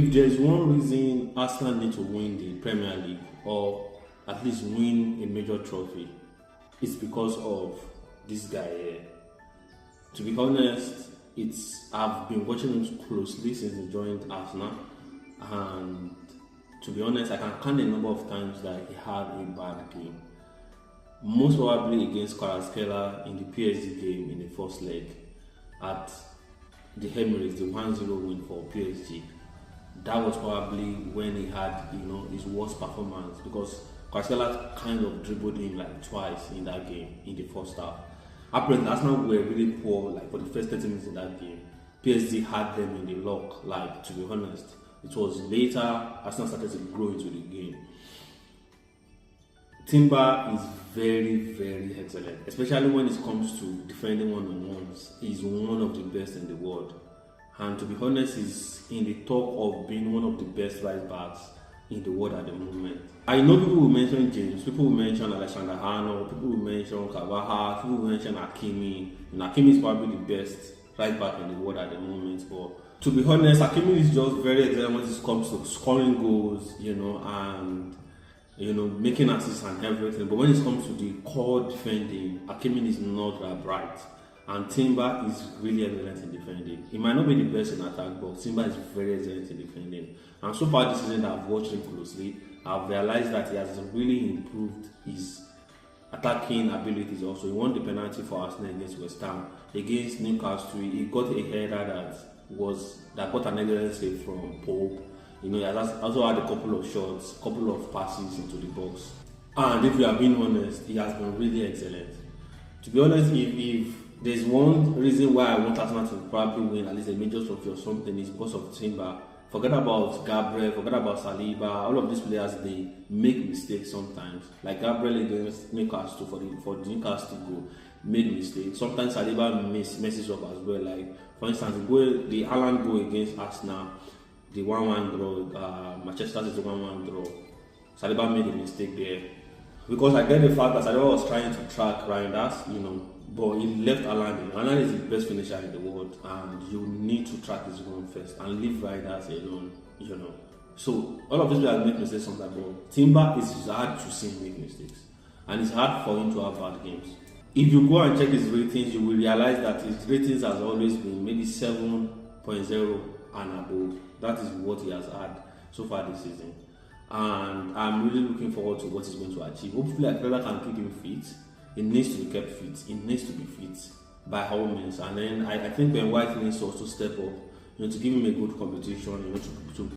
If there's one reason Arsenal need to win the Premier League or at least win a major trophy, it's because of this guy here. To be honest, I've been watching him closely since he joined Arsenal, and to be honest, I can count the number of times that he had a bad game. Most probably against Kvaratskhelia in the PSG game in the first leg at the Emirates, the 1-0 win for PSG. That was probably when he had, his worst performance, because Kvaratskhelia kind of dribbled him like twice in that game in the first half. Apparently, Arsenal were really poor for the first 30 minutes in that game. PSG had them in the lock. To be honest, it was later Arsenal started to grow into the game. Timber is very, very excellent, especially when it comes to defending one-on-ones. He's one of the best in the world. And to be honest, he's in the talk of being one of the best right backs in the world at the moment. I know people will mention James, people will mention Alexander Arnold, people will mention Carvajal, people will mention Hakimi. And Hakimi is probably the best right back in the world at the moment. But to be honest, Hakimi is just very excellent when it comes to scoring goals, and making assists and everything. But when it comes to the core defending, Hakimi is not that bright. And Timber is really excellent in defending. He might not be the best in attack, but Timber is very excellent in defending. And so far this season that I've watched him closely, I've realized that he has really improved his attacking abilities also. He won the penalty for Arsenal against West Ham. Against Newcastle, he got a header that got an excellent save from Pope. He has also had a couple of shots, couple of passes into the box. And if we are being honest, he has been really excellent. To be honest, if there's one reason why I want Arsenal to probably win at least a major trophy or something, is because of Timber. Forget about Gabriel, forget about Saliba. All of these players, they make mistakes sometimes. Like Gabriel against Newcastle for the Newcastle goal, made mistakes. Sometimes Saliba messes up as well. For instance, the Haaland goal against Arsenal, the 1-1 draw, Manchester City 1-1 draw. Saliba made a mistake there. Because I get the fact that Saliba was trying to track Reinders, but he left Haaland. Haaland is the best finisher in the world, and you need to track his run first and leave Reinders alone, So all of these players make mistakes sometimes, but Timber is hard to see him make mistakes, and it's hard for him to have bad games. If you go and check his ratings, you will realize that his ratings has always been maybe 7.0 and above. That is what he has had so far this season, and I'm really looking forward to what he's going to achieve. Hopefully, Atlanta can keep him fit. He needs to be kept fit. He needs to be fit by all means. And then I think Ben White needs to also step up, to give him a good competition, to